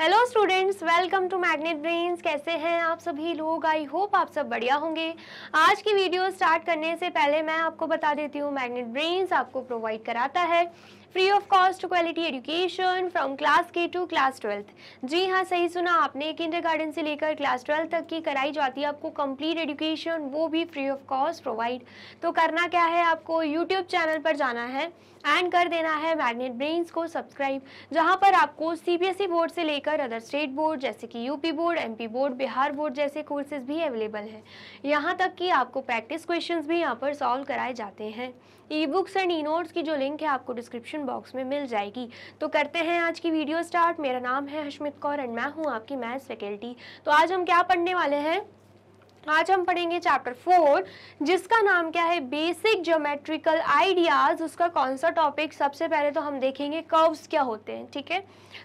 Hello students, welcome to Magnet Brains. कैसे हैं आप सभी लोग? आई होप आप सब बढ़िया होंगे। आज की वीडियो स्टार्ट करने से पहले मैं आपको बता देती हूँ, मैग्नेट ब्रेन्स आपको प्रोवाइड कराता है free of cost quality education from class के टू क्लास 12th। जी हाँ, सही सुना आपने, किंडरगार्टन से लेकर क्लास 12 तक की कराई जाती है आपको कंप्लीट एजुकेशन, वो भी फ्री ऑफ कॉस्ट प्रोवाइड। तो करना क्या है, आपको यूट्यूब चैनल पर जाना है एंड कर देना है मैग्नेट ब्रेन्स को सब्सक्राइब, जहां पर आपको सीबीएसई बोर्ड से लेकर अदर स्टेट बोर्ड जैसे कि UP board, MP board, Bihar board जैसे कोर्सेज भी अवेलेबल हैं। यहाँ तक कि आपको प्रैक्टिस क्वेश्चंस भी यहाँ पर सॉल्व कराए जाते हैं। E books and e notes की जो लिंक है आपको डिस्क्रिप्शन बॉक्स में मिल जाएगी। तो करते हैं आज की वीडियो स्टार्ट। मेरा नाम है हशमित कौर एंड मैं हूँ आपकी मैथ्स फैकल्टी। तो आज हम क्या पढ़ने वाले हैं? आज हम पढ़ेंगे चैप्टर 4, जिसका नाम क्या है, बेसिक ज्योमेट्रिकल आइडियाज। उसका कौन सा टॉपिक? सबसे पहले तो हम देखेंगे कर्व्स क्या होते हैं, ठीक है।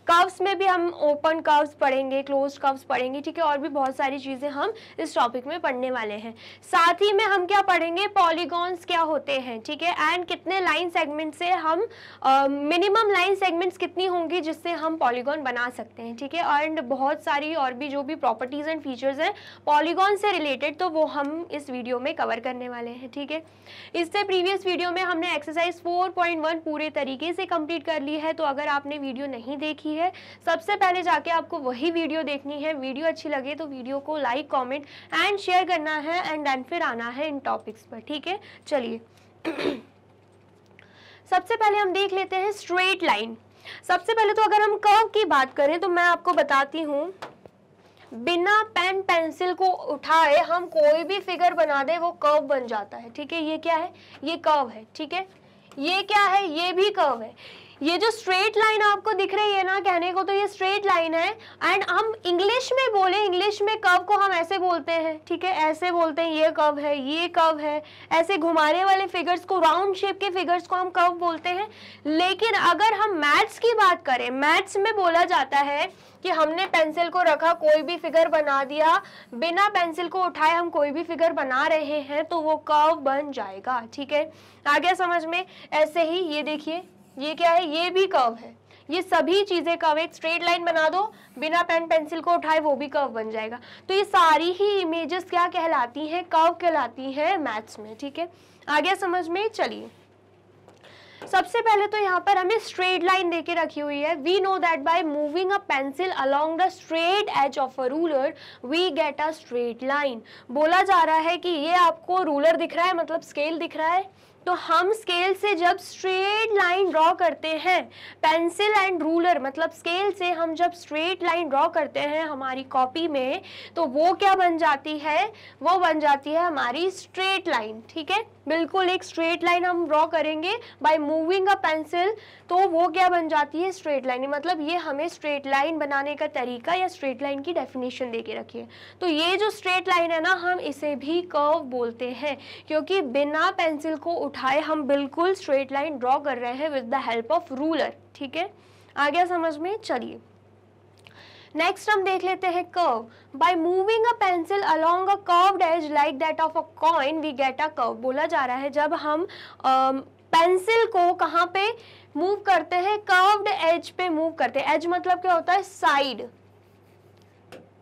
कर्व्स में भी हम ओपन कर्व्स पढ़ेंगे, क्लोज्ड कर्व्स पढ़ेंगे, ठीक है, और भी बहुत सारी चीजें हम इस टॉपिक में पढ़ने वाले हैं। साथ ही में हम क्या पढ़ेंगे, पॉलीगॉन्स क्या होते हैं, ठीक है, एंड कितने लाइन सेगमेंट से हम मिनिमम लाइन सेगमेंट्स कितनी होंगी जिससे हम पॉलीगॉन बना सकते हैं, ठीक है, एंड बहुत सारी और भी जो भी प्रॉपर्टीज एंड फीचर्स हैं पॉलीगॉन से रिलेटेड, तो वो हम इस वीडियो में कवर करने वाले हैं, ठीक है। इससे प्रीवियस वीडियो में हमने एक्सरसाइज 4.1 पूरे तरीके से कंप्लीट कर ली है। तो अगर आपने वीडियो नहीं देखी है, सबसे पहले जाके आपको वही वीडियो देखनी है। वीडियो अच्छी लगे तो वीडियो को लाइक, कमेंट एंड शेयर करना है एंड देन फिर आना है इन टॉपिक्स पर, ठीक है। चलिए सबसे पहले हम देख लेते हैं स्ट्रेट लाइन। सबसे पहले तो अगर हम कर्व की बात करें तो मैं आपको बताती हूँ, बिना पेन पेंसिल को उठाए हम कोई भी फिगर बना दे वो कर्व बन जाता है, ठीक है। ये क्या है? ये कर्व है, ठीक है। ये क्या है? ये भी कर्व है। ये जो स्ट्रेट लाइन आपको दिख रही है ना, कहने को तो ये स्ट्रेट लाइन है, एंड हम इंग्लिश में बोले, इंग्लिश में कर्व को हम ऐसे बोलते हैं, ठीक है, ऐसे बोलते हैं, ये कर्व है, ये कर्व है। ऐसे घुमाने वाले फिगर्स को, राउंड शेप के फिगर्स को हम कर्व बोलते हैं। लेकिन अगर हम मैथ्स की बात करें, मैथ्स में बोला जाता है कि हमने पेंसिल को रखा, कोई भी फिगर बना दिया, बिना पेंसिल को उठाए हम कोई भी फिगर बना रहे हैं तो वो कर्व बन जाएगा, ठीक है। आ गया समझ में? ऐसे ही ये देखिए, ये क्या है? ये भी कर्व है। ये सभी चीजें कर्व, एक स्ट्रेट लाइन बना दो, बिना पेन पेंसिल को उठाए वो भी कर्व बन जाएगा। तो ये सारी ही इमेजेस क्या कहलाती हैं? कर्व कहलाती हैं मैथ्स में, ठीक है। आ गया समझ में? चलिए सबसे पहले तो यहाँ पर हमें स्ट्रेट लाइन देके रखी हुई है। We know that by moving a pencil along the straight edge of a ruler we get a straight line. बोला जा रहा है कि ये आपको रूलर दिख रहा है, मतलब स्केल दिख रहा है, तो हम स्केल से जब स्ट्रेट लाइन ड्रॉ करते हैं, पेंसिल एंड रूलर मतलब स्केल से हम जब स्ट्रेट लाइन ड्रॉ करते हैं हमारी कॉपी में, तो वो क्या बन जाती है? वो बन जाती है हमारी स्ट्रेट लाइन, ठीक है। बिल्कुल एक स्ट्रेट लाइन हम ड्रॉ करेंगे बाय मूविंग अ पेंसिल, तो वो क्या बन जाती है? Straight line. मतलब ये हमें स्ट्रेट लाइन बनाने का तरीका या स्ट्रेट लाइन की डेफिनेशन देके रखी है। तो ये जो स्ट्रेट लाइन है ना, हम इसे भी कर्व बोलते हैं, क्योंकि बिना पेंसिल को उठाए हम बिल्कुल स्ट्रेट लाइन ड्रॉ कर रहे हैं with the help of ruler, ठीक है। आ गया समझ में? चलिए नेक्स्ट हम देख लेते हैं curve. By moving a pencil along a curved edge like that of a coin we get a curve. बोला जा रहा है जब हम पेंसिल को कहाँ पे मूव करते हैं? कर्व्ड एज पे मूव करते हैं। एज मतलब क्या होता है? साइड,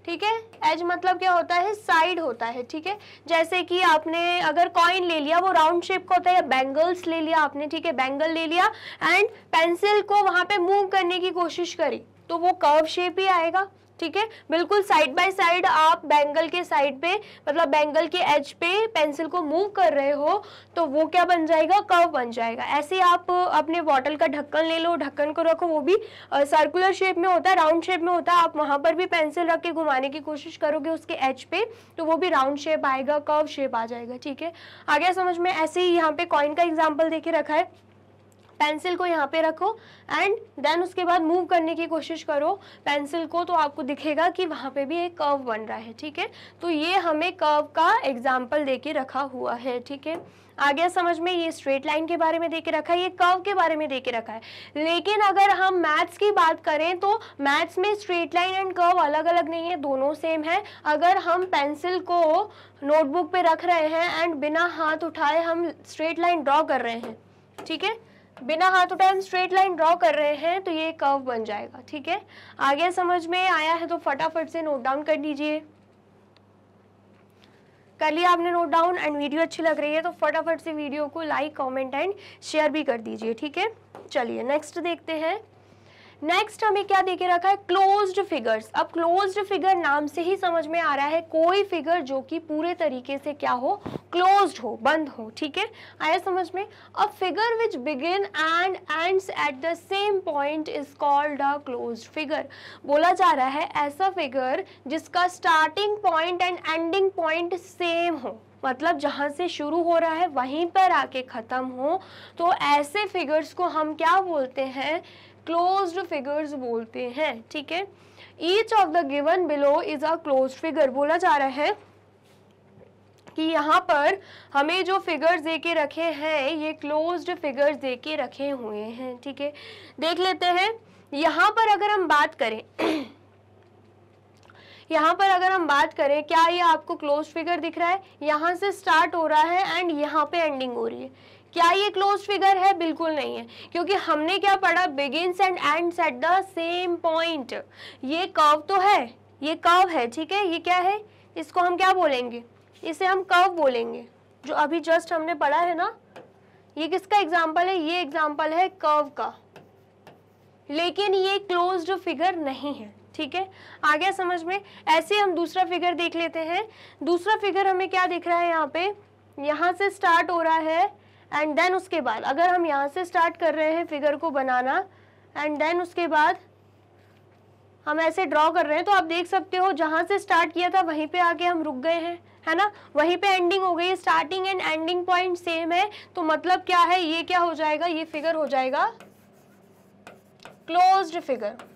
ठीक है। एज मतलब क्या होता है? साइड होता है, ठीक है। जैसे कि आपने अगर कॉइन ले लिया, वो राउंड शेप का होता है, या बैंगल्स ले लिया आपने, ठीक है, बैंगल ले लिया एंड पेंसिल को वहां पे मूव करने की कोशिश करी, तो वो कर्व शेप ही आएगा, ठीक है। बिल्कुल साइड बाय साइड आप बैंगल के साइड पे, मतलब बैंगल के एज पे पेंसिल को मूव कर रहे हो, तो वो क्या बन जाएगा? कर्व बन जाएगा। ऐसे आप अपने बॉटल का ढक्कन ले लो, ढक्कन को रखो, वो भी सर्कुलर शेप में होता है, राउंड शेप में होता है, आप वहां पर भी पेंसिल रख के घुमाने की कोशिश करोगे उसके एज पे, तो वो भी राउंड शेप आएगा, कर्व शेप आ जाएगा, ठीक है। आ गया समझ में? ऐसे ही यहाँ पे कॉइन का एग्जाम्पल देके रखा है। पेंसिल को यहाँ पे रखो एंड देन उसके बाद मूव करने की कोशिश करो पेंसिल को, तो आपको दिखेगा कि वहाँ पे भी एक कर्व बन रहा है, ठीक है। तो ये हमें कर्व का एग्जाम्पल देके रखा हुआ है, ठीक है। आ गया समझ में? ये स्ट्रेट लाइन के बारे में देके रखा है, ये कर्व के बारे में देके रखा है। लेकिन अगर हम मैथ्स की बात करें तो मैथ्स में स्ट्रेट लाइन एंड कर्व अलग अलग नहीं है, दोनों सेम है। अगर हम पेंसिल को नोटबुक पे रख रहे हैं एंड बिना हाथ उठाए हम स्ट्रेट लाइन ड्रॉ कर रहे हैं, ठीक है, बिना हाथ उठाए हम स्ट्रेट लाइन ड्रॉ कर रहे हैं तो ये कर्व बन जाएगा। ठीक है, आगे समझ में आया है तो फटाफट से नोट डाउन कर लीजिए। कर लिया आपने नोट डाउन एंड वीडियो अच्छी लग रही है तो फटाफट से वीडियो को लाइक कमेंट एंड शेयर भी कर दीजिए। ठीक है, चलिए नेक्स्ट देखते हैं। नेक्स्ट हमें क्या देके रखा है, क्लोज्ड फिगर्स। अब क्लोज्ड फिगर नाम से ही समझ में आ रहा है कोई फिगर जो कि पूरे तरीके से क्या हो, क्लोज्ड हो, बंद हो। ठीक है, आया समझ में। A figure which begin and ends at the same point is called a closed figure. बोला जा रहा है ऐसा फिगर जिसका starting point and ending point same हो, मतलब जहां से शुरू हो रहा है वहीं पर आके खत्म हो, तो ऐसे फिगर्स को हम क्या बोलते हैं, क्लोज्ड फिगर्स बोलते हैं। ठीक है, each of the given below is a closed figure. बोला जा रहा है कि यहाँ पर हमें जो फिगर्स देके रखे हैं ये क्लोज्ड फिगर्स देके रखे हुए हैं। ठीक है, देख लेते हैं। यहाँ पर अगर हम बात करें यहाँ पर अगर हम बात करें, क्या ये आपको क्लोज फिगर दिख रहा है, यहाँ से स्टार्ट हो रहा है एंड यहाँ पे एंडिंग हो रही है, क्या ये क्लोज फिगर है? बिल्कुल नहीं है, क्योंकि हमने क्या पढ़ा, begins and ends at the same point. ये कर्व तो है, ये कर्व है। ठीक है, ये क्या है, इसको हम क्या बोलेंगे, इसे हम कर्व बोलेंगे। जो अभी जस्ट हमने पढ़ा है ना, ये किसका एग्जाम्पल है, ये एग्जाम्पल है कर्व का, लेकिन ये क्लोज्ड फिगर नहीं है। ठीक है, आ गया समझ में। ऐसे हम दूसरा फिगर देख लेते हैं। दूसरा फिगर हमें क्या दिख रहा है, यहाँ पे, यहाँ से स्टार्ट हो रहा है एंड देन उसके बाद अगर हम यहाँ से स्टार्ट कर रहे हैं फिगर को बनाना एंड देन उसके बाद हम ऐसे ड्रॉ कर रहे हैं, तो आप देख सकते हो जहाँ से स्टार्ट किया था वहीं पे आके हम रुक गए हैं, है ना, वहीं पे एंडिंग हो गई। Starting and ending point same है, तो मतलब क्या है, ये क्या हो जाएगा, ये फिगर हो जाएगा क्लोज्ड फिगर।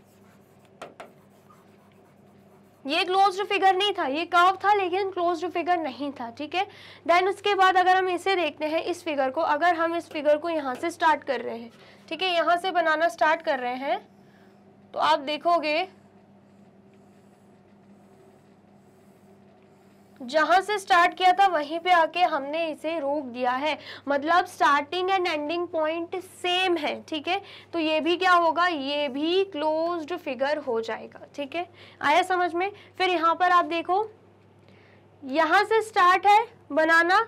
ये क्लोज्ड फिगर नहीं था, ये कर्व था लेकिन क्लोज्ड फिगर नहीं था। ठीक है, देन उसके बाद अगर हम इसे देखते हैं, इस फिगर को, अगर हम इस फिगर को यहाँ से स्टार्ट कर रहे हैं, ठीक है, यहाँ से बनाना स्टार्ट कर रहे हैं, तो आप देखोगे जहां से स्टार्ट किया था वहीं पे आके हमने इसे रोक दिया है, मतलब starting and ending point same है। ठीक है, तो ये भी क्या होगा, ये भी क्लोज्ड फिगर हो जाएगा। ठीक है, आया समझ में। फिर यहाँ पर आप देखो, यहाँ से स्टार्ट है बनाना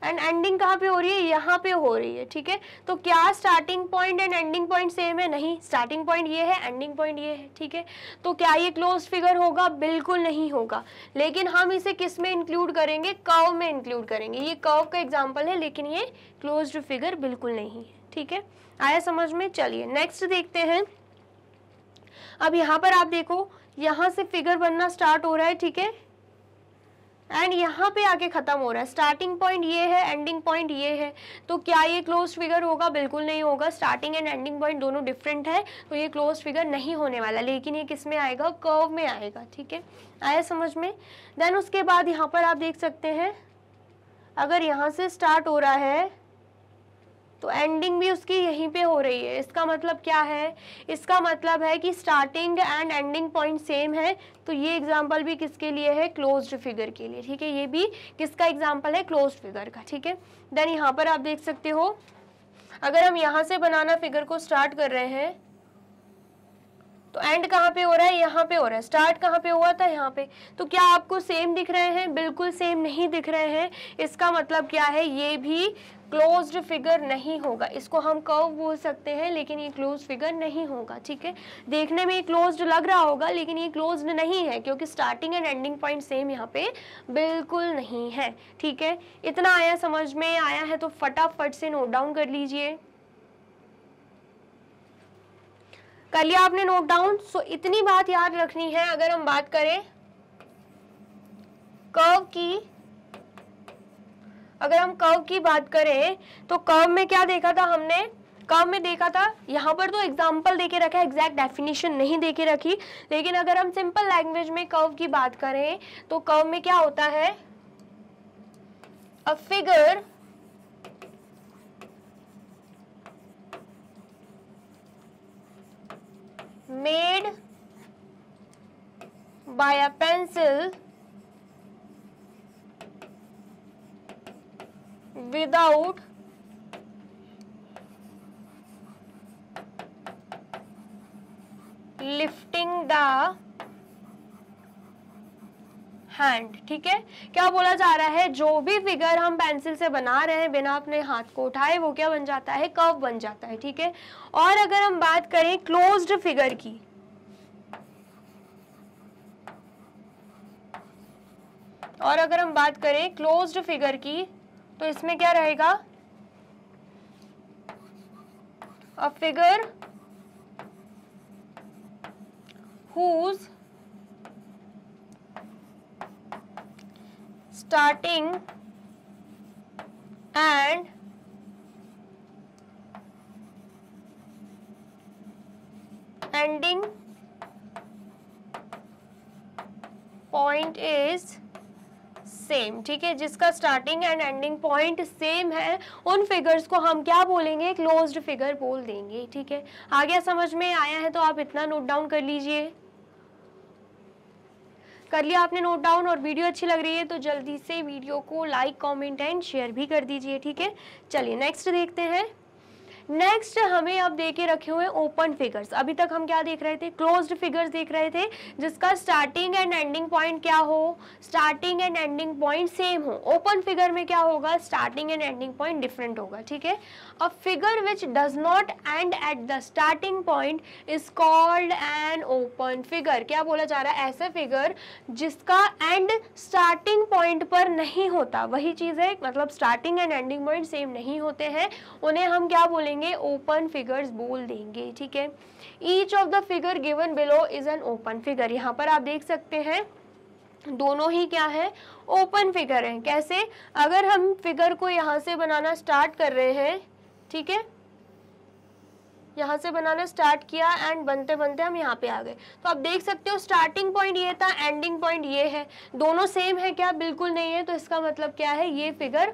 एंड एंडिंग कहाँ पे हो रही है, यहाँ पे हो रही है। ठीक है, तो क्या starting point and ending point same है? नहीं, स्टार्टिंग पॉइंट ये है, एंडिंग पॉइंट ये है। ठीक है, तो क्या ये क्लोज फिगर होगा? बिल्कुल नहीं होगा। लेकिन हम इसे किस में इंक्लूड करेंगे, कर्व में इंक्लूड करेंगे। ये कर्व का एग्जाम्पल है लेकिन ये क्लोज्ड फिगर बिल्कुल नहीं है। ठीक है, आया समझ में। चलिए नेक्स्ट देखते हैं। अब यहाँ पर आप देखो, यहाँ से फिगर बनना स्टार्ट हो रहा है, ठीक है, एंड यहाँ पे आके खत्म हो रहा है। स्टार्टिंग पॉइंट ये है, एंडिंग पॉइंट ये है, तो क्या ये क्लोज फिगर होगा? बिल्कुल नहीं होगा। स्टार्टिंग एंड एंडिंग पॉइंट दोनों डिफरेंट है, तो ये क्लोज फिगर नहीं होने वाला, लेकिन ये किस में आएगा, कर्व में आएगा। ठीक है, आया समझ में। देन उसके बाद यहाँ पर आप देख सकते हैं, अगर यहाँ से स्टार्ट हो रहा है तो एंडिंग भी उसकी यहीं पे हो रही है। इसका मतलब क्या है, इसका मतलब है कि starting and ending point same है, तो ये एग्जांपल भी किसके लिए है, क्लोज्ड फिगर के लिए। ठीक है, ये भी किसका एग्जांपल है, क्लोज्ड फिगर का। ठीक है, देन यहाँ पर आप देख सकते हो, अगर हम यहाँ से बनाना फिगर को स्टार्ट कर रहे हैं तो एंड कहाँ पे हो रहा है, यहाँ पे हो रहा है। स्टार्ट कहाँ पे हुआ था, यहाँ पे। तो क्या आपको सेम दिख रहे हैं? बिल्कुल सेम नहीं दिख रहे हैं। इसका मतलब क्या है, ये भी क्लोज्ड फिगर नहीं होगा। इसको हम कर्व बोल सकते हैं लेकिन ये क्लोज्ड फिगर नहीं होगा। ठीक है, देखने में क्लोज्ड लग रहा होगा लेकिन ये क्लोज्ड नहीं है, क्योंकि starting and ending point same यहाँ पे बिल्कुल नहीं है। ठीक है, इतना आया समझ में आया है तो फटाफट से नोट डाउन कर लीजिए। कर लिया आपने नोट डाउन? सो इतनी बात याद रखनी है। अगर हम बात करें कर्व की, अगर हम कर्व की बात करें तो कर्व में क्या देखा था हमने, कर्व में देखा था, यहाँ पर तो एग्जाम्पल देके रखा है, एग्जैक्ट डेफिनेशन नहीं देके रखी, लेकिन अगर हम सिंपल लैंग्वेज में कर्व की बात करें तो कर्व में क्या होता है, a figure made by a pencil without lifting the hand. ठीक है, क्या बोला जा रहा है, जो भी फिगर हम पेंसिल से बना रहे हैं बिना अपने हाथ को उठाए वो क्या बन जाता है, कर्व बन जाता है। ठीक है, और अगर हम बात करें क्लोज्ड फिगर की, और अगर हम बात करें क्लोज्ड फिगर की, तो इसमें क्या रहेगा, a figure whose starting and ending point is same. ठीक है, जिसका starting and ending point same है उन फिगर्स को हम क्या बोलेंगे, क्लोज्ड फिगर बोल देंगे। ठीक है, आ गया, समझ में आया है तो आप इतना नोट डाउन कर लीजिए। कर लिया आपने नोट डाउन, और वीडियो अच्छी लग रही है तो जल्दी से वीडियो को लाइक कमेंट एंड शेयर भी कर दीजिए। ठीक है, चलिए नेक्स्ट देखते हैं। नेक्स्ट हमें अब देके रखे हुए ओपन फिगर्स। अभी तक हम क्या देख रहे थे, क्लोज्ड फिगर्स देख रहे थे जिसका स्टार्टिंग एंड एंडिंग पॉइंट क्या हो, starting and ending point same हो। ओपन फिगर में क्या होगा, starting and ending point different होगा। ठीक है, a figure which does not and at the starting point is called an open figure. क्या बोला जा रहा है, ऐसा फिगर जिसका एंड स्टार्टिंग पॉइंट पर नहीं होता, वही चीज है, मतलब starting and ending point same नहीं होते हैं, उन्हें हम क्या बोलेंगे, ओपन फिगर्स बोल देंगे। ठीक है, each of the figure given below is an open figure. यहाँ पर आप देख सकते हैं दोनों ही क्या है, ओपन फिगर है। कैसे, अगर हम फिगर को यहाँ से बनाना स्टार्ट कर रहे हैं, ठीक है, यहाँ से बनाना स्टार्ट किया एंड बनते बनते हम यहाँ पे आ गए, तो आप देख सकते हो स्टार्टिंग पॉइंट ये था, एंडिंग पॉइंट ये है, दोनों सेम है क्या, बिल्कुल नहीं है। तो इसका मतलब क्या है, ये फिगर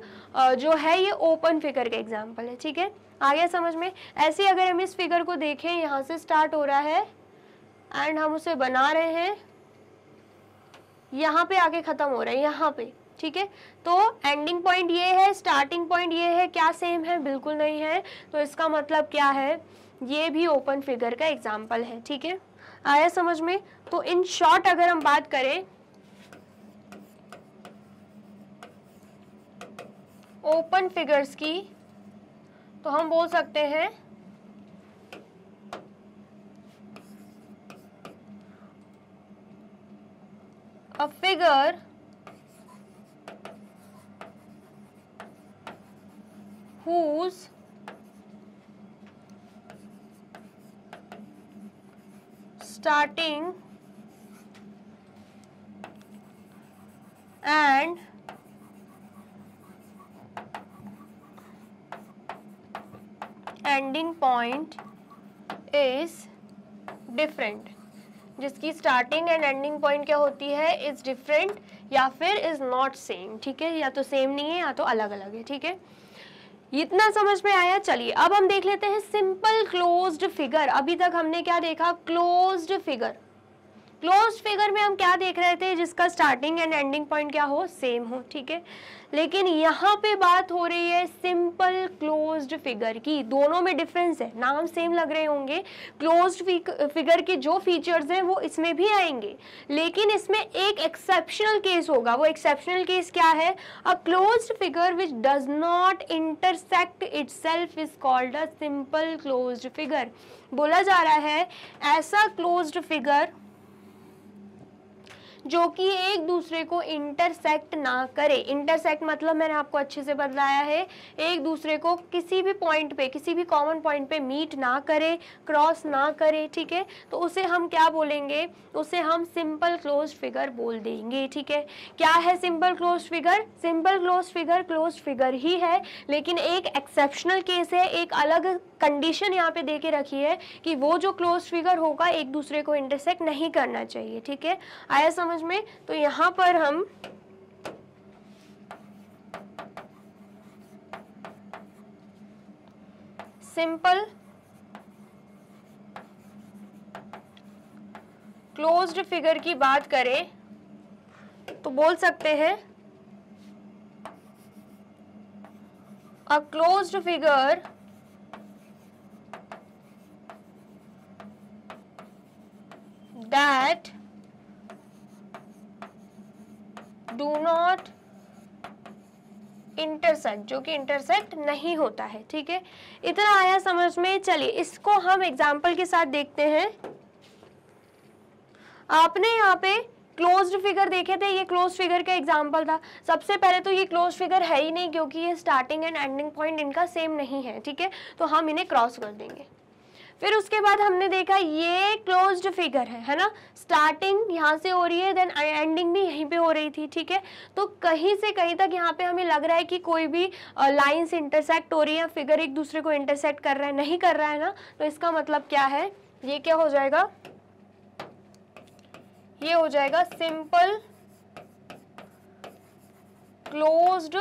जो है ये ओपन फिगर का एग्जाम्पल है। ठीक है, आ गया समझ में। ऐसे अगर हम इस फिगर को देखें, यहाँ से स्टार्ट हो रहा है एंड हम उसे बना रहे हैं, यहाँ पे आके खत्म हो रहा है यहाँ पे। ठीक है, तो एंडिंग पॉइंट ये है, स्टार्टिंग पॉइंट ये है, क्या सेम है, बिल्कुल नहीं है। तो इसका मतलब क्या है, ये भी ओपन फिगर का एग्जाम्पल है। ठीक है, आया समझ में। तो इन शॉर्ट अगर हम बात करें ओपन फिगर्स की, तो हम बोल सकते हैं a figure whose starting and ending point is different। जिसकी स्टार्टिंग एंड एंडिंग पॉइंट क्या होती है, इज डिफरेंट या फिर इज नॉट सेम। ठीक है, या तो सेम नहीं है या तो अलग अलग है। ठीक है, इतना समझ में आया। चलिए अब हम देख लेते हैं सिंपल क्लोज्ड फिगर। अभी तक हमने क्या देखा, क्लोज्ड फिगर। क्लोज्ड फिगर में हम क्या देख रहे थे, जिसका स्टार्टिंग एंड एंडिंग पॉइंट क्या हो, सेम हो। ठीक है, लेकिन यहाँ पे बात हो रही है सिंपल क्लोज्ड फिगर की। दोनों में डिफरेंस है, नाम सेम लग रहे होंगे, क्लोज्ड फिगर के जो फीचर्स हैं वो इसमें भी आएंगे, लेकिन इसमें एक एक्सेप्शनल केस होगा। वो एक्सेप्शनल केस क्या है, a closed figure which does not intersect itself is called a simple closed figure. बोला जा रहा है ऐसा क्लोज्ड फिगर जो कि एक दूसरे को इंटरसेक्ट ना करे। इंटरसेक्ट मतलब मैंने आपको अच्छे से बताया है, एक दूसरे को किसी भी पॉइंट पे, किसी भी कॉमन पॉइंट पे मीट ना करे, क्रॉस ना करे। ठीक है, तो उसे हम क्या बोलेंगे, उसे हम सिंपल क्लोज्ड फिगर बोल देंगे। ठीक है, क्या है simple closed figure, simple closed figure ही है, लेकिन एक एक्सेप्शनल केस है, एक अलग कंडीशन यहाँ पे दे के रखी है कि वो जो क्लोज्ड फिगर होगा एक दूसरे को इंटरसेक्ट नहीं करना चाहिए। ठीक है, आया समझ में। तो यहाँ पर हम सिंपल क्लोज्ड फिगर की बात करें तो बोल सकते हैं a closed figure that do not intersect, जो कि इंटरसेक्ट नहीं होता है। ठीक है, इतना आया समझ में। चलिए इसको हम एग्जाम्पल के साथ देखते हैं। आपने यहाँ पे क्लोज्ड फिगर देखे थे, ये क्लोज्ड फिगर का एग्जाम्पल था। सबसे पहले तो ये क्लोज्ड फिगर है ही नहीं, क्योंकि ये स्टार्टिंग एंड एंडिंग पॉइंट इनका सेम नहीं है। ठीक है, तो हम इन्हें क्रॉस कर देंगे। फिर उसके बाद हमने देखा ये क्लोज्ड फिगर है ना, स्टार्टिंग यहाँ से हो रही है, देन एंडिंग भी यहीं पे हो रही थी। ठीक है, तो कहीं से कहीं तक यहाँ पे हमें लग रहा है कि कोई भी लाइंस इंटरसेक्ट हो रही है, फिगर एक दूसरे को इंटरसेक्ट कर रहा है, नहीं कर रहा है ना। तो इसका मतलब क्या है, ये क्या हो जाएगा, ये हो जाएगा सिंपल क्लोज्ड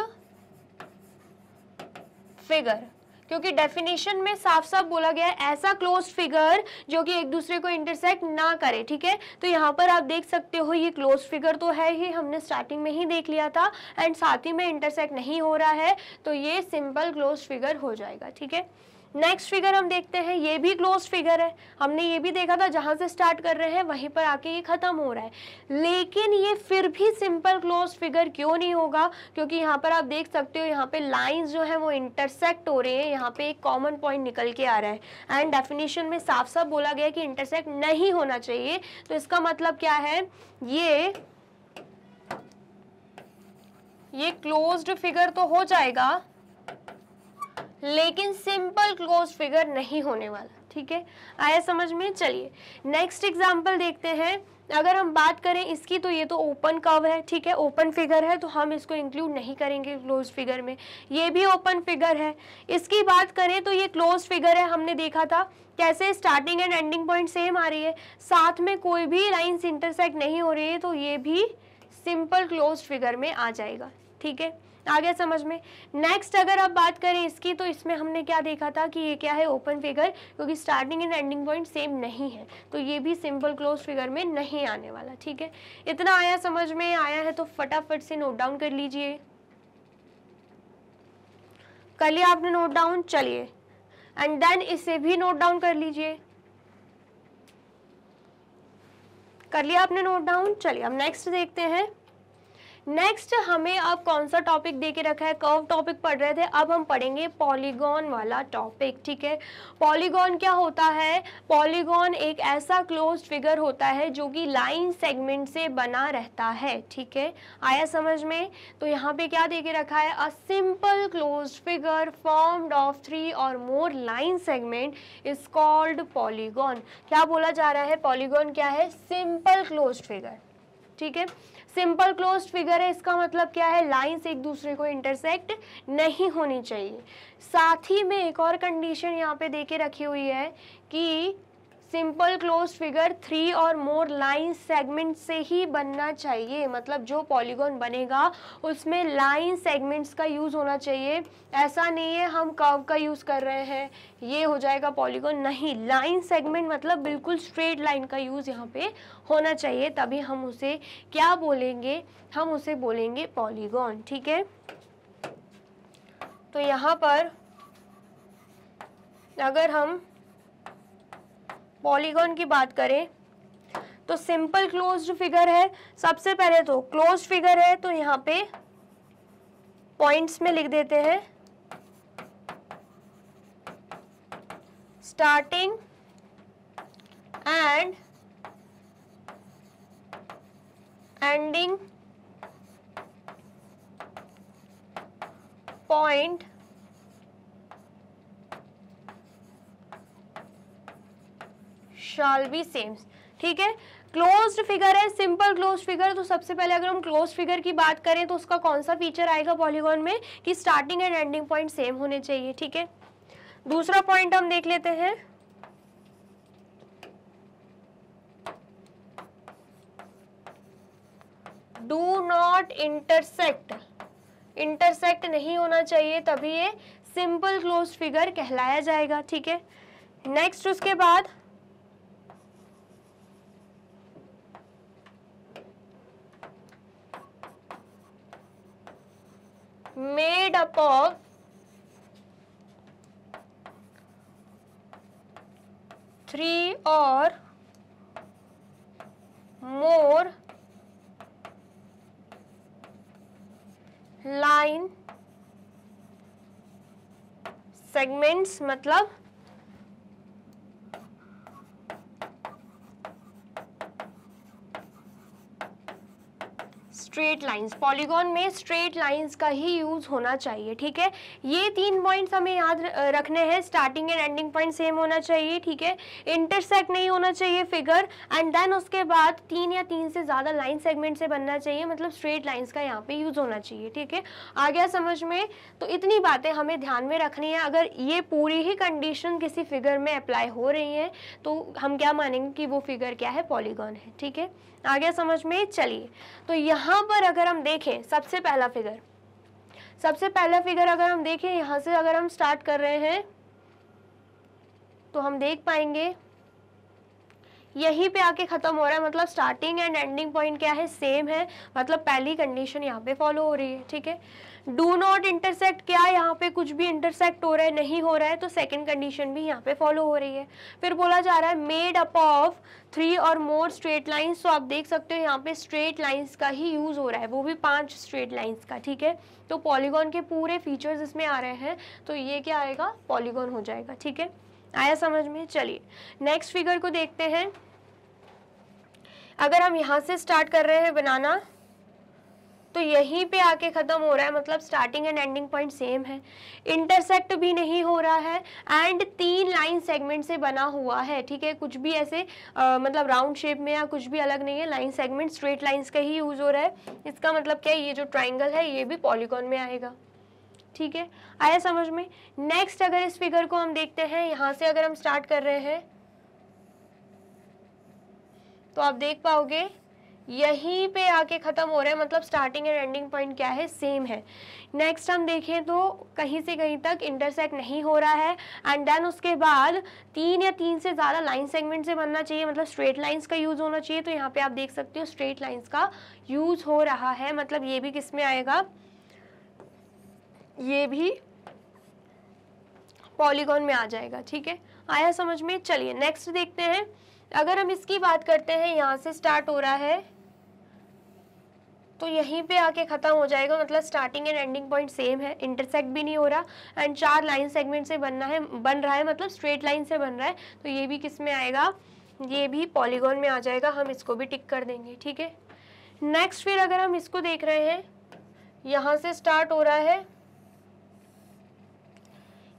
फिगर, क्योंकि डेफिनेशन में साफ साफ बोला गया है ऐसा क्लोज फिगर जो कि एक दूसरे को इंटरसेक्ट ना करे। ठीक है, तो यहाँ पर आप देख सकते हो ये क्लोज फिगर तो है ही, हमने स्टार्टिंग में ही देख लिया था, एंड साथ ही में इंटरसेक्ट नहीं हो रहा है, तो ये सिंपल क्लोज फिगर हो जाएगा। ठीक है, नेक्स्ट फिगर हम देखते हैं, ये भी क्लोज फिगर है। हमने ये भी देखा था जहां से स्टार्ट कर रहे हैं वहीं पर आके ये खत्म हो रहा है, लेकिन ये फिर भी सिंपल क्लोज फिगर क्यों नहीं होगा, क्योंकि यहाँ पर आप देख सकते हो यहाँ पे लाइंस जो है वो इंटरसेक्ट हो रहे हैं, यहाँ पे एक कॉमन पॉइंट निकल के आ रहा है, एंड डेफिनेशन में साफ साफ बोला गया कि इंटरसेक्ट नहीं होना चाहिए। तो इसका मतलब क्या है, ये क्लोज्ड फिगर तो हो जाएगा, लेकिन सिंपल क्लोज फिगर नहीं होने वाला। ठीक है, आया समझ में। चलिए नेक्स्ट एग्जांपल देखते हैं। अगर हम बात करें इसकी, तो ये तो ओपन कर्व है। ठीक है, ओपन फिगर है, तो हम इसको इंक्लूड नहीं करेंगे क्लोज फिगर में। ये भी ओपन फिगर है। इसकी बात करें तो ये क्लोज फिगर है, हमने देखा था कैसे starting and ending point same आ रही है, साथ में कोई भी लाइंस इंटरसेक्ट नहीं हो रही है, तो ये भी सिंपल क्लोज फिगर में आ जाएगा। ठीक है, आ गया समझ में। नेक्स्ट अगर आप बात करें इसकी, तो इसमें हमने क्या देखा था कि ये क्या है, ओपन फिगर, क्योंकि starting and ending point same नहीं है, तो ये भी सिंपल क्लोज फिगर में नहीं आने वाला। ठीक है, इतना आया समझ में। आया है तो फटाफट से नोट डाउन कर लीजिए। कर लिया आपने नोट डाउन? चलिए, एंड देन इसे भी नोट डाउन कर लीजिए। कर लिया आपने नोट डाउन? चलिए अब नेक्स्ट देखते हैं। नेक्स्ट हमें अब कौन सा टॉपिक दे के रखा है, कर्व टॉपिक पढ़ रहे थे, अब हम पढ़ेंगे पॉलीगॉन वाला टॉपिक। ठीक है, पॉलीगॉन क्या होता है, पॉलीगॉन एक ऐसा क्लोज्ड फिगर होता है जो कि लाइन सेगमेंट से बना रहता है। ठीक है, आया समझ में। तो यहाँ पे क्या दे के रखा है, a simple closed figure formed of 3 और more line segment is called polygon. क्या बोला जा रहा है, पॉलीगॉन क्या है, सिंपल क्लोज्ड फिगर। ठीक है, सिंपल क्लोज्ड फिगर है, इसका मतलब क्या है, लाइंस एक दूसरे को इंटरसेक्ट नहीं होनी चाहिए। साथ ही में एक और कंडीशन यहाँ पे देके रखी हुई है कि सिंपल क्लोज्ड फिगर 3 और मोर लाइन सेगमेंट से ही बनना चाहिए, मतलब जो पॉलीगॉन बनेगा उसमें लाइन सेगमेंट्स का यूज होना चाहिए। ऐसा नहीं है हम कर्व का यूज कर रहे हैं ये हो जाएगा पॉलीगॉन, नहीं, लाइन सेगमेंट मतलब बिल्कुल स्ट्रेट लाइन का यूज यहाँ पे होना चाहिए, तभी हम उसे क्या बोलेंगे, हम उसे बोलेंगे पॉलीगॉन। ठीक है, तो यहाँ पर अगर हम पॉलीगॉन की बात करें तो सिंपल क्लोज्ड फिगर है, सबसे पहले तो क्लोज्ड फिगर है, तो यहाँ पे पॉइंट्स में लिख देते हैं starting and ending point shall be same। ठीक है, क्लोज्ड फिगर है, सिंपल क्लोज्ड फिगर, तो सबसे पहले अगर हम क्लोज्ड फिगर की बात करें तो उसका कौन सा फीचर आएगा पॉलीगॉन में कि starting and ending point same होने चाहिए। ठीक है, दूसरा पॉइंट हम देख लेते हैं, डू नॉट इंटरसेक्ट, इंटरसेक्ट नहीं होना चाहिए, तभी ये सिंपल क्लोज्ड फिगर कहलाया जाएगा। ठीक है, नेक्स्ट उसके बाद made up of 3 or line segments मतलब स्ट्रेट लाइंस, पॉलीगॉन में स्ट्रेट लाइंस का ही यूज होना चाहिए, ठीक है। ये 3 पॉइंट्स हमें याद रखने हैं, starting and ending point same होना चाहिए, ठीक है, इंटरसेक्ट नहीं होना चाहिए फिगर, एंड देन उसके बाद 3 या 3 से ज़्यादा लाइन सेगमेंट से बनना चाहिए, मतलब स्ट्रेट लाइंस का यहाँ पे यूज होना चाहिए, ठीक है। आ गया समझ में? तो इतनी बातें हमें ध्यान में रखनी है। अगर ये पूरी ही कंडीशन किसी फिगर में अप्लाई हो रही है तो हम क्या मानेंगे कि वो फिगर क्या है, पॉलीगॉन है, ठीक है। आ गया समझ में? चलिए, तो यहाँ पर अगर हम देखें सबसे पहला फिगर अगर हम देखें, यहाँ से अगर हम स्टार्ट कर रहे हैं तो हम देख पाएंगे यहीं पे आके खत्म हो रहा है, मतलब स्टार्टिंग एंड एंडिंग पॉइंट क्या है, सेम है, मतलब पहली कंडीशन यहाँ पे फॉलो हो रही है, ठीक है। डू नॉट इंटरसेक्ट, क्या यहाँ पे कुछ भी इंटरसेक्ट हो रहा है, नहीं हो रहा है, तो सेकंड कंडीशन भी यहाँ पे फॉलो हो रही है। फिर बोला जा रहा है मेड अप ऑफ 3 और मोर स्ट्रेट लाइंस, तो आप देख सकते हो यहाँ पे स्ट्रेट लाइंस का ही यूज हो रहा है, वो भी 5 स्ट्रेट लाइंस का, ठीक है। तो पॉलीगॉन के पूरे फीचर्स इसमें आ रहे हैं, तो ये क्या आएगा, पॉलीगॉन हो जाएगा, ठीक है। आया समझ में? चलिए नेक्स्ट फिगर को देखते हैं। अगर हम यहाँ से स्टार्ट कर रहे हैं बनाना तो यहीं पे आके खत्म हो रहा है, मतलब starting and ending point same है, इंटरसेक्ट भी नहीं हो रहा है, एंड 3 लाइन सेगमेंट से बना हुआ है, ठीक है। कुछ भी ऐसे मतलब राउंड शेप में या कुछ भी अलग नहीं है, लाइन सेगमेंट स्ट्रेट लाइंस का ही यूज हो रहा है। इसका मतलब क्या है, ये जो ट्राइंगल है ये भी पॉलीगॉन में आएगा, ठीक है। आया समझ में? नेक्स्ट अगर इस फिगर को हम देखते हैं, यहाँ से अगर हम स्टार्ट कर रहे हैं तो आप देख पाओगे यहीं पे आके खत्म हो रहा है, मतलब स्टार्टिंग एंड एंडिंग पॉइंट क्या है, सेम है। नेक्स्ट हम देखें तो कहीं से कहीं तक इंटरसेक्ट नहीं हो रहा है, एंड देन उसके बाद 3 या 3 से ज़्यादा लाइन सेगमेंट से बनना चाहिए, मतलब स्ट्रेट लाइंस का यूज होना चाहिए। तो यहाँ पे आप देख सकते हो स्ट्रेट लाइंस का यूज हो रहा है, मतलब ये भी किस में आएगा, ये भी पॉलीगॉन में आ जाएगा, ठीक है। आया समझ में? चलिए नेक्स्ट देखते हैं। अगर हम इसकी बात करते हैं, यहाँ से स्टार्ट हो रहा है तो यहीं पे आके खत्म हो जाएगा, मतलब starting and ending point same है, इंटरसेक्ट भी नहीं हो रहा, एंड 4 लाइन सेगमेंट से बन रहा है, मतलब स्ट्रेट लाइन से बन रहा है, तो ये भी किस में आएगा, ये भी पॉलीगॉन में आ जाएगा। हम इसको भी टिक कर देंगे, ठीक है। नेक्स्ट फिर अगर हम इसको देख रहे हैं, यहाँ से स्टार्ट हो रहा है,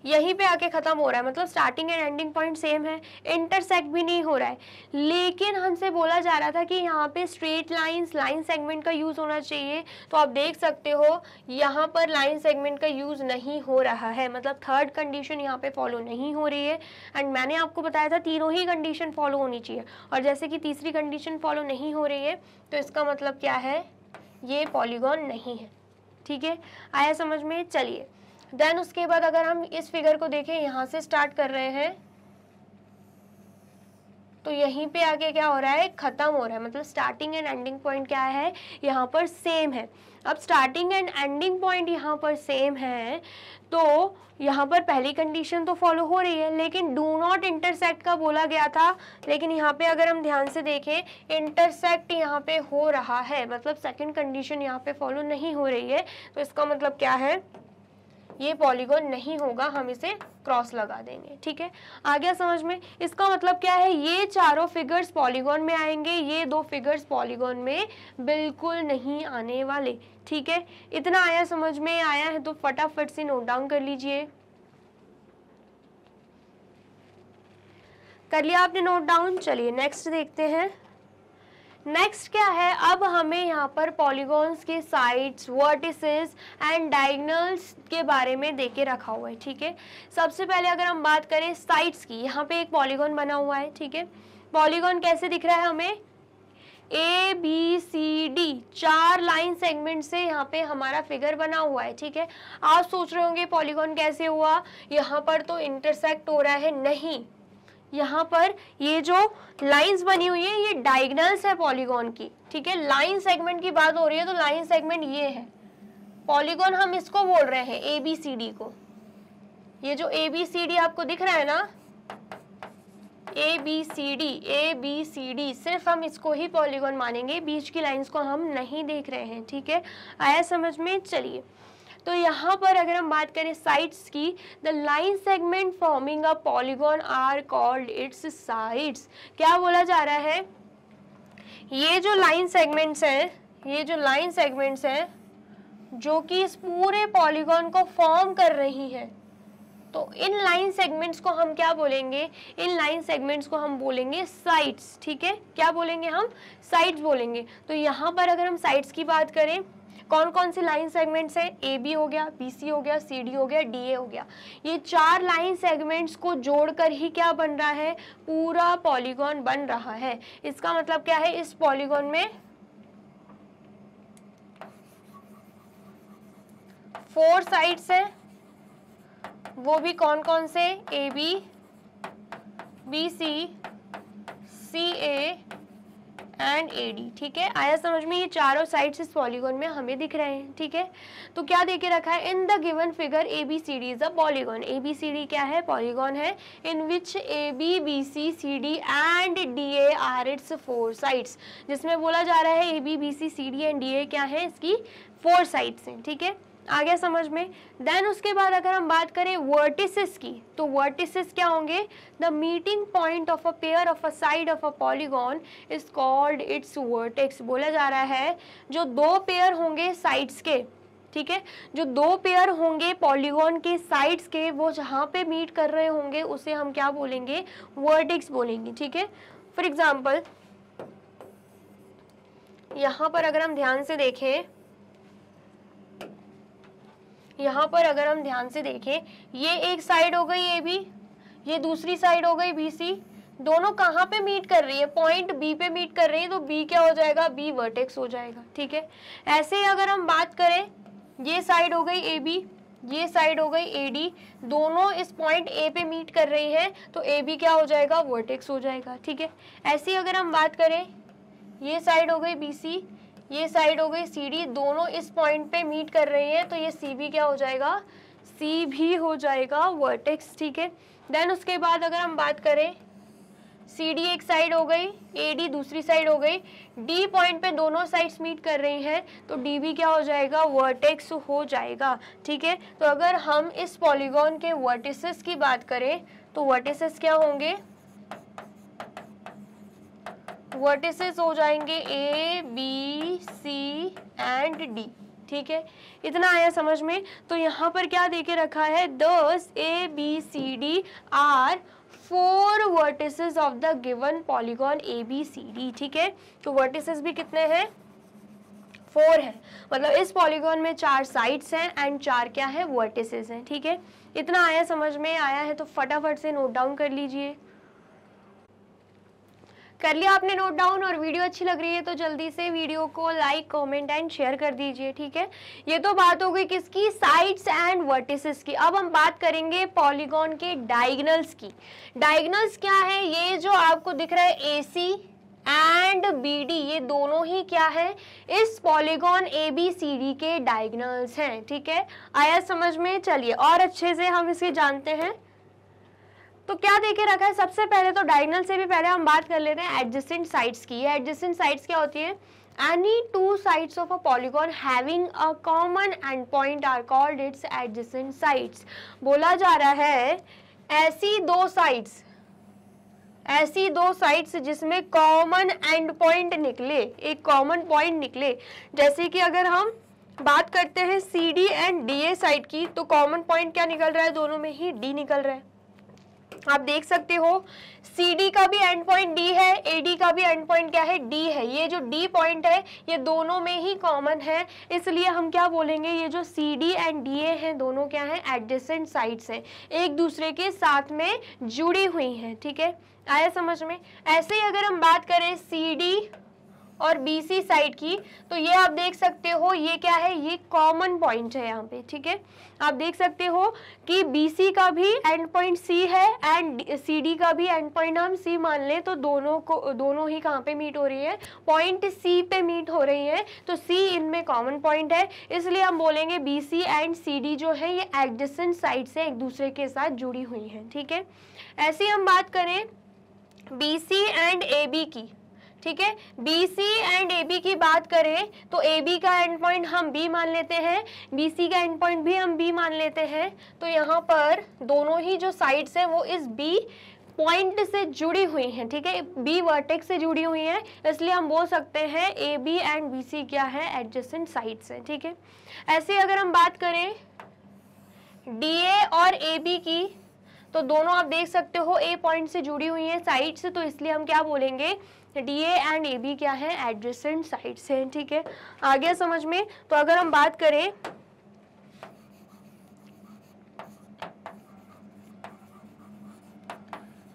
यहीं पे आके खत्म हो रहा है, मतलब starting and ending point same है, इंटरसेक्ट भी नहीं हो रहा है, लेकिन हमसे बोला जा रहा था कि यहाँ पे स्ट्रेट लाइंस लाइन सेगमेंट का यूज होना चाहिए। तो आप देख सकते हो यहाँ पर लाइन सेगमेंट का यूज नहीं हो रहा है, मतलब थर्ड कंडीशन यहाँ पे फॉलो नहीं हो रही है। एंड मैंने आपको बताया था तीनों ही कंडीशन फॉलो होनी चाहिए, और जैसे कि तीसरी कंडीशन फॉलो नहीं हो रही है तो इसका मतलब क्या है, ये पॉलीगॉन नहीं है, ठीक है। आया समझ में? चलिए देन उसके बाद अगर हम इस फिगर को देखें, यहाँ से स्टार्ट कर रहे हैं तो यहीं पे आके क्या हो रहा है, खत्म हो रहा है, मतलब स्टार्टिंग एंड एंडिंग पॉइंट क्या है, यहाँ पर सेम है। अब स्टार्टिंग एंड एंडिंग पॉइंट यहाँ पर सेम है, तो यहाँ पर पहली कंडीशन तो फॉलो हो रही है, लेकिन डू नॉट इंटरसेक्ट का बोला गया था, लेकिन यहाँ पे अगर हम ध्यान से देखें इंटरसेक्ट यहाँ पे हो रहा है, मतलब सेकंड कंडीशन यहाँ पे फॉलो नहीं हो रही है। तो इसका मतलब क्या है, ये पॉलीगॉन नहीं होगा, हम इसे क्रॉस लगा देंगे, ठीक है। आ गया समझ में? इसका मतलब क्या है, ये चारों फिगर्स पॉलीगॉन में आएंगे, ये 2 फिगर्स पॉलीगॉन में बिल्कुल नहीं आने वाले, ठीक है। इतना आया समझ में? आया है तो फटाफट से नोट डाउन कर लीजिए। कर लिया आपने नोट डाउन? चलिए नेक्स्ट देखते हैं। नेक्स्ट क्या है, अब हमें यहाँ पर पॉलीगॉन्स के साइड्स, वर्टिसेस एंड डायगोनल्स के बारे में देके रखा हुआ है, ठीक है। सबसे पहले अगर हम बात करें साइड्स की, यहाँ पे एक पॉलीगॉन बना हुआ है, ठीक है। पॉलीगॉन कैसे दिख रहा है हमें, ABCD 4 लाइन सेगमेंट से यहाँ पे हमारा फिगर बना हुआ है, ठीक है। आप सोच रहे होंगे पॉलीगॉन कैसे हुआ, यहाँ पर तो इंटरसेक्ट हो रहा है, नहीं, यहाँ पर ये जो लाइंस बनी हुई है ये डायगोनल्स है पॉलीगॉन की, ठीक है। लाइन सेगमेंट की बात हो रही है तो लाइन सेगमेंट ये है, पॉलीगॉन हम इसको बोल रहे हैं ABCD को। ये जो ABCD आपको दिख रहा है ना, ABCD सिर्फ हम इसको ही पॉलीगॉन मानेंगे, बीच की लाइंस को हम नहीं देख रहे हैं, ठीक है। आया समझ में? चलिए तो यहाँ पर अगर हम बात करें साइड्स की, the line segment forming a polygon are called its sides. क्या बोला जा रहा है, ये जो लाइन सेगमेंट्स हैं, ये जो लाइन सेगमेंट्स हैं जो कि इस पूरे पॉलीगॉन को फॉर्म कर रही हैं, तो इन लाइन सेगमेंट्स को हम क्या बोलेंगे, इन लाइन सेगमेंट्स को हम बोलेंगे साइड्स। ठीक है, क्या बोलेंगे हम, साइड्स बोलेंगे। तो यहाँ पर अगर हम साइड्स की बात करें, कौन कौन सी लाइन सेगमेंट्स हैं, ए बी हो गया, बी सी हो गया, सी डी हो गया, डी ए हो गया। ये 4 लाइन सेगमेंट्स को जोड़कर ही क्या बन रहा है, पूरा पॉलीगॉन बन रहा है। इसका मतलब क्या है, इस पॉलीगॉन में 4 साइड्स हैं, वो भी कौन कौन से, A B, B C, C A and A D. ठीक है, आया समझ में, ये चारों साइड्स इस पॉलीगॉन में हमें दिख रहे हैं। ठीक है, तो क्या देके रखा है, in the given figure A B C D is a polygon. A B C D क्या है, पॉलीगॉन है, in which A B B C C D and D A are its 4 sides, जिसमें बोला जा रहा है A B B C C D and D A क्या है, इसकी 4 साइड्स हैं। ठीक है, आ गया समझ में। देन उसके बाद अगर हम बात करें वर्टिसेस की, तो वर्टिसेस क्या होंगे, the meeting point of a pair of a side of a polygon is called it's vertex. बोला जा रहा है जो 2 पेयर होंगे साइड्स के, ठीक है, जो 2 पेयर होंगे पॉलीगॉन के साइड्स के, वो जहाँ पे मीट कर रहे होंगे उसे हम क्या बोलेंगे, वर्टेक्स बोलेंगे। ठीक है, फॉर एग्जाम्पल यहाँ पर अगर हम ध्यान से देखें, यहाँ पर अगर हम ध्यान से देखें, ये एक साइड हो गई ए बी, ये दूसरी साइड हो गई बी सी, दोनों कहाँ पे मीट कर रही है, पॉइंट बी पे मीट कर रही है, तो बी क्या हो जाएगा, बी वर्टेक्स हो जाएगा। ठीक है, ऐसे ही अगर हम बात करें, ये साइड हो गई ए बी, ये साइड हो गई ए डी, दोनों इस पॉइंट ए पे मीट कर रही है, तो ए बी क्या हो जाएगा, वर्टेक्स हो जाएगा। ठीक है, ऐसे ही अगर हम बात करें, ये साइड हो गई बी सी, ये साइड हो गई सी डी, दोनों इस पॉइंट पे मीट कर रही हैं, तो ये सी भी क्या हो जाएगा, सी भी हो जाएगा वर्टेक्स। ठीक है, देन उसके बाद अगर हम बात करें, सी डी एक साइड हो गई, ए डी दूसरी साइड हो गई, डी पॉइंट पे दोनों साइड्स मीट कर रही हैं, तो डी भी क्या हो जाएगा, वर्टेक्स हो जाएगा। ठीक है, तो अगर हम इस पॉलीगॉन के वर्टिसेस की बात करें, तो वर्टिसेस क्या होंगे, वर्टिसेस हो जाएंगे A B C and D. ठीक है, इतना आया समझ में। तो यहाँ पर क्या देके रखा है, thus A B C D are 4 vertices of the given polygon A B C D. ठीक है, तो वर्टिसेस भी कितने हैं, 4 है, मतलब इस पॉलीगॉन में 4 साइड्स हैं एंड 4 क्या है, वर्टिसेस हैं। ठीक है, इतना आया समझ में, आया है तो फटाफट से नोट डाउन कर लीजिए। कर लिया आपने नोट डाउन, और वीडियो अच्छी लग रही है तो जल्दी से वीडियो को लाइक कमेंट एंड शेयर कर दीजिए। ठीक है, ये तो बात हो गई किसकी, साइड्स एंड वर्टिसेस की। अब हम बात करेंगे पॉलीगॉन के डायगोनल्स की। डायगोनल्स क्या है, ये जो आपको दिख रहा है A C and B D, ये दोनों ही क्या है, इस polygon A B C D के डायगोनल्स हैं। ठीक है, आया समझ में। चलिए और अच्छे से हम इसे जानते हैं। तो क्या देखे रखा है, सबसे पहले तो डायगोनल से भी पहले हम बात कर लेते हैं एडजेसेंट साइड्स की। ये एडजेसेंट साइड्स क्या होती है, any 2 sides of a polygon having a common end point are called its adjacent sides. बोला जा रहा है ऐसी 2 साइड्स जिसमें कॉमन एंड पॉइंट निकले, एक कॉमन पॉइंट निकले। जैसे कि अगर हम बात करते हैं C D and D A side की, तो कॉमन पॉइंट क्या निकल रहा है, दोनों में ही डी निकल रहा है। आप देख सकते हो CD का भी एंड पॉइंट D है, AD का भी एंड पॉइंट क्या है, D है। ये जो D पॉइंट है ये दोनों में ही कॉमन है, इसलिए हम क्या बोलेंगे, ये जो CD एंड DA हैं दोनों क्या हैं, एडजेसेंट साइड्स हैं, एक दूसरे के साथ में जुड़ी हुई हैं। ठीक है, आया समझ में। ऐसे ही अगर हम बात करें CD और BC साइड की, तो ये आप देख सकते हो ये क्या है, ये कॉमन पॉइंट है यहाँ पे। ठीक है, आप देख सकते हो कि BC का भी एंड पॉइंट C है एंड CD का भी एंड पॉइंट हम C मान लें, तो दोनों ही कहाँ पे मीट हो रही है, पॉइंट C पे मीट हो रही है, तो C इनमें कॉमन पॉइंट है, इसलिए हम बोलेंगे BC एंड CD जो है ये एडजेसेंट साइड से एक दूसरे के साथ जुड़ी हुई है। ठीक है, ऐसी हम बात करें BC एंड AB की, ठीक है। BC एंड AB की बात करें तो AB का एंड पॉइंट हम B मान लेते हैं, BC का एंड पॉइंट भी हम B मान लेते हैं। तो यहाँ पर दोनों ही जो साइड्स हैं वो इस B पॉइंट से जुड़ी हुई हैं, ठीक है, B वर्टेक्स से जुड़ी हुई हैं, इसलिए हम बोल सकते हैं AB एंड BC क्या है, एडजेसेंट साइड्स हैं, ठीक है। ऐसे अगर हम बात करें DA और AB की, तो दोनों आप देख सकते हो A पॉइंट से जुड़ी हुई हैं साइड से, तो इसलिए हम क्या बोलेंगे, DA एंड AB क्या है, एडजेसेंट साइड्स हैं, ठीक है। आ गया समझ में। तो अगर हम बात करें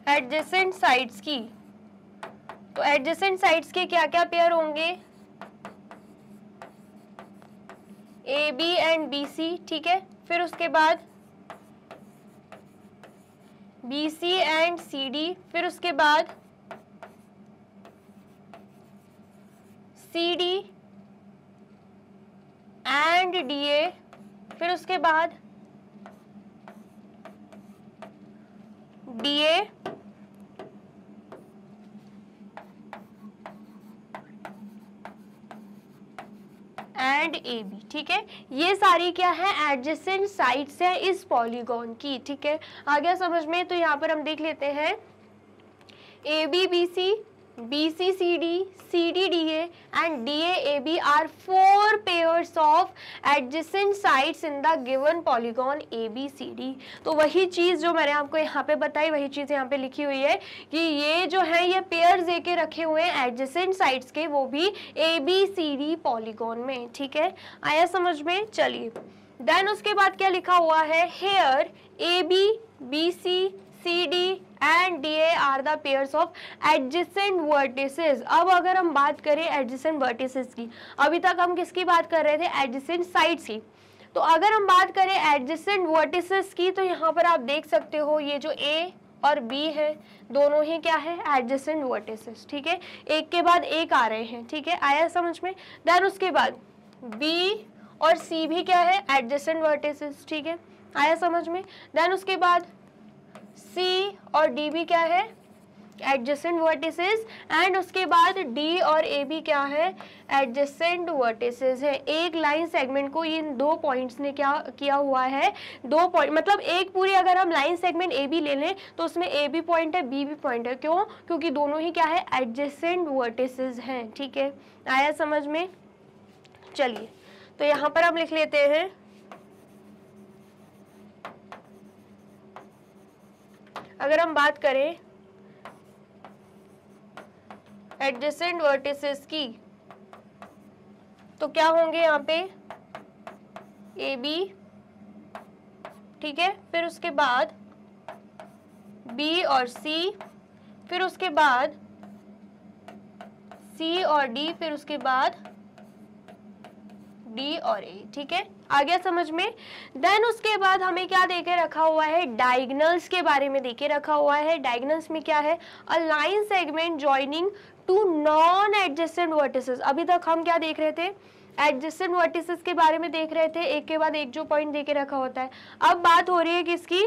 एडजेसेंट साइड्स की, तो एडजेसेंट साइड्स के क्या क्या पेयर होंगे, AB एंड BC, ठीक है। फिर उसके बाद BC एंड CD, फिर उसके बाद CD एंड DA, फिर उसके बाद DA एंड AB, ठीक है। ये सारी क्या है, एडजेसेंट साइड्स है इस पॉलीगॉन की, ठीक है। आ गया समझ में। तो यहाँ पर हम देख लेते हैं AB BC, BC CD, CD DA and DA AB are 4 pairs of adjacent sides in the given polygon ABCD। तो वही चीज जो मैंने आपको यहाँ पे बताई, वही चीज यहाँ पे लिखी हुई है कि ये जो है ये पेयर्स देके रखे हुए हैं एडजेसेंट साइड्स के, वो भी ABCD पॉलीगॉन में, ठीक है। आया समझ में। चलिए देन उसके बाद क्या लिखा हुआ है, hair AB BC CD and DA are the pairs of adjacent vertices। अब अगर हम बात करें adjacent vertices की, अभी तक हम किसकी बात कर रहे थे, adjacent sides की। तो अगर हम बात करें adjacent vertices की, तो यहाँ पर आप देख सकते हो ये जो A और B है, दोनों ही क्या है, adjacent vertices, ठीक है। एक के बाद एक आ रहे हैं, ठीक है। आया समझ में। देन उसके बाद B और C भी क्या है, adjacent vertices, ठीक है। आया समझ में। देन उसके बाद C और D भी क्या है, एडजेसेंट वर्टिसेस, एंड उसके बाद D और A भी क्या है, एडजेसेंट वर्टिसेस है। एक लाइन सेगमेंट को इन दो पॉइंट्स ने क्या किया हुआ है, दो पॉइंट मतलब एक पूरी अगर हम लाइन सेगमेंट AB ले लें तो उसमें A भी पॉइंट है, B भी पॉइंट है। क्यों, क्योंकि दोनों ही क्या है, एडजेसेंट वर्टिसेस हैं, ठीक है। आया समझ में। चलिए तो यहाँ पर हम लिख लेते हैं अगर हम बात करें एडजेसेंट वर्टिसेस की, तो क्या होंगे यहाँ पे, AB, ठीक है, फिर उसके बाद B और C, फिर उसके बाद C और D, फिर उसके बाद D और A, ठीक है। आ गया समझ में। देन उसके बाद हमें क्या देके रखा हुआ है, डायगोनल्स के बारे में देके रखा हुआ है। डायगोनल्स में क्या है, a line segment joining two non adjacent vertices. अभी तक हम क्या देख रहे थे, एडजेसेंट वर्टिसेस के बारे में देख रहे थे, एक के बाद एक जो पॉइंट देके रखा होता है। अब बात हो रही है किसकी,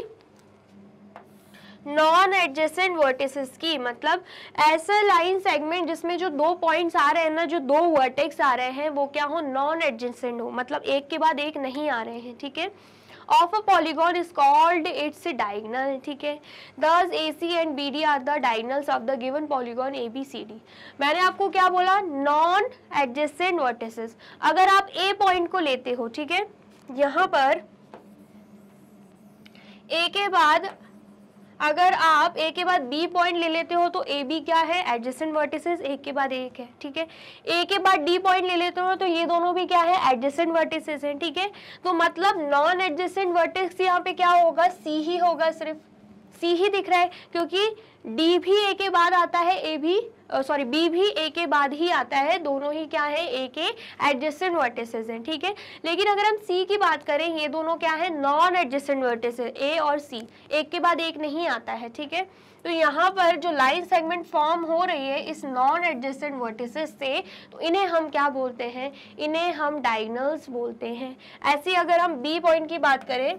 नॉन एडजेसेंट वर्टिसेस की, मतलब ऐसा लाइन सेगमेंट जिसमें जो दो पॉइंट्स आ रहे हैं ना, जो दो वर्टेक्स आ रहे हैं, वो क्या हो, नॉन एडजेसेंट हो, मतलब एक के बाद एक नहीं आ रहे हैं, ठीक है। Of a polygon is called its diagonal, ठीक है। This AC and BD are the diagonals of the given polygon ABCD। मैंने आपको क्या बोला, नॉन एडजेसेंट वर्टिसेस। अगर आप A पॉइंट को लेते हो, ठीक है, यहाँ पर A के बाद अगर आप A के बाद B पॉइंट ले लेते हो तो AB क्या है, एडजेसेंट वर्टिसेस, एक के बाद एक है, ठीक है। A के बाद D पॉइंट ले लेते हो तो ये दोनों भी क्या है, एडजेसेंट वर्टिसेस हैं, ठीक है। तो मतलब नॉन एडजेसेंट वर्टिस यहाँ पे क्या होगा, C ही होगा, सिर्फ C ही दिख रहा है, क्योंकि D भी A के बाद आता है, B भी A के बाद ही आता है, दोनों ही क्या है, A के एडजेसेंट वर्टिसेस हैं, ठीक है। लेकिन अगर हम C की बात करें, ये दोनों क्या है, नॉन एडजेसेंट वर्टिसेस, A और C, एक के बाद एक नहीं आता है, ठीक है। तो यहाँ पर जो लाइन सेगमेंट फॉर्म हो रही है इस नॉन एडजेसेंट वर्टिसेस से, तो इन्हें हम क्या बोलते हैं, इन्हें हम डायगोनल्स बोलते हैं। ऐसे अगर हम B पॉइंट की बात करें,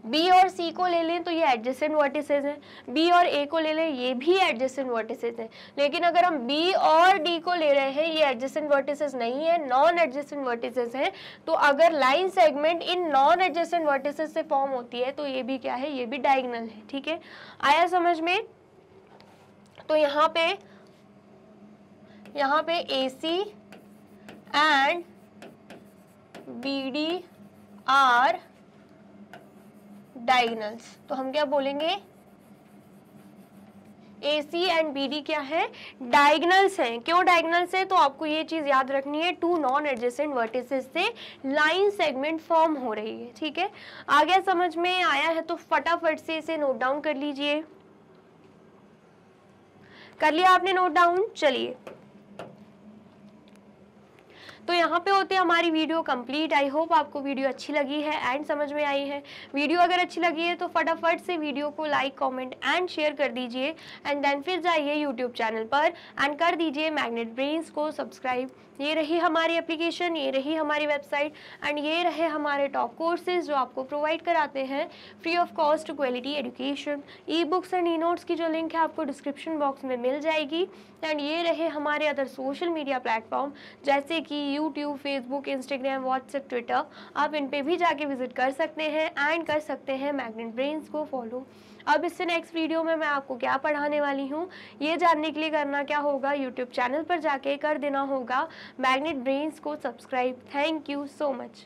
बी और सी को ले लें तो ये एडजेसेंट वर्टिसेस हैं, बी और ए को ले लें ये भी एडजेसेंट वर्टिसेस हैं। लेकिन अगर हम बी और डी को ले रहे हैं ये एडजेसेंट वर्टिसेस नहीं है, नॉन एडजेसेंट वर्टिसेस हैं। तो अगर line segment in non adjacent vertices से फॉर्म होती है तो ये भी क्या है, ये भी डायगोनल है। ठीक है, आया समझ में? तो यहाँ पे AC and BD are diagonals. तो हम क्या बोलेंगे, AC एंड BD क्या है, डायगोनल्स हैं। क्यों डायगोनल्स है? तो आपको ये चीज याद रखनी है, टू नॉन एडजेसेंट वर्टिसेस से लाइन सेगमेंट फॉर्म हो रही है। ठीक है, आ गया समझ में? आया है तो फटाफट से इसे नोट डाउन कर लीजिए। कर लिया आपने नोट डाउन? चलिए, तो यहाँ पे होते हैं हमारी वीडियो कंप्लीट। आई होप आपको वीडियो अच्छी लगी है एंड समझ में आई है। वीडियो अगर अच्छी लगी है तो फटाफट से वीडियो को लाइक, कमेंट एंड शेयर कर दीजिए एंड देन फिर जाइए यूट्यूब चैनल पर एंड कर दीजिए मैग्नेट ब्रेन्स को सब्सक्राइब। ये रही हमारी एप्लीकेशन, ये रही हमारी वेबसाइट एंड ये रहे हमारे टॉप कोर्सेज जो आपको प्रोवाइड कराते हैं free of cost quality education. E books and e notes की जो लिंक है आपको डिस्क्रिप्शन बॉक्स में मिल जाएगी। एंड ये रहे हमारे अदर सोशल मीडिया प्लेटफॉर्म जैसे कि YouTube, Facebook, Instagram, WhatsApp, Twitter. आप इन पे भी जाके विजिट कर सकते हैं एंड कर सकते हैं मैग्नेट ब्रेन्स को फॉलो। अब इससे नेक्स्ट वीडियो में मैं आपको क्या पढ़ाने वाली हूँ ये जानने के लिए करना क्या होगा, यूट्यूब चैनल पर जाके कर देना होगा मैग्नेट ब्रेन्स को subscribe. Thank you so much.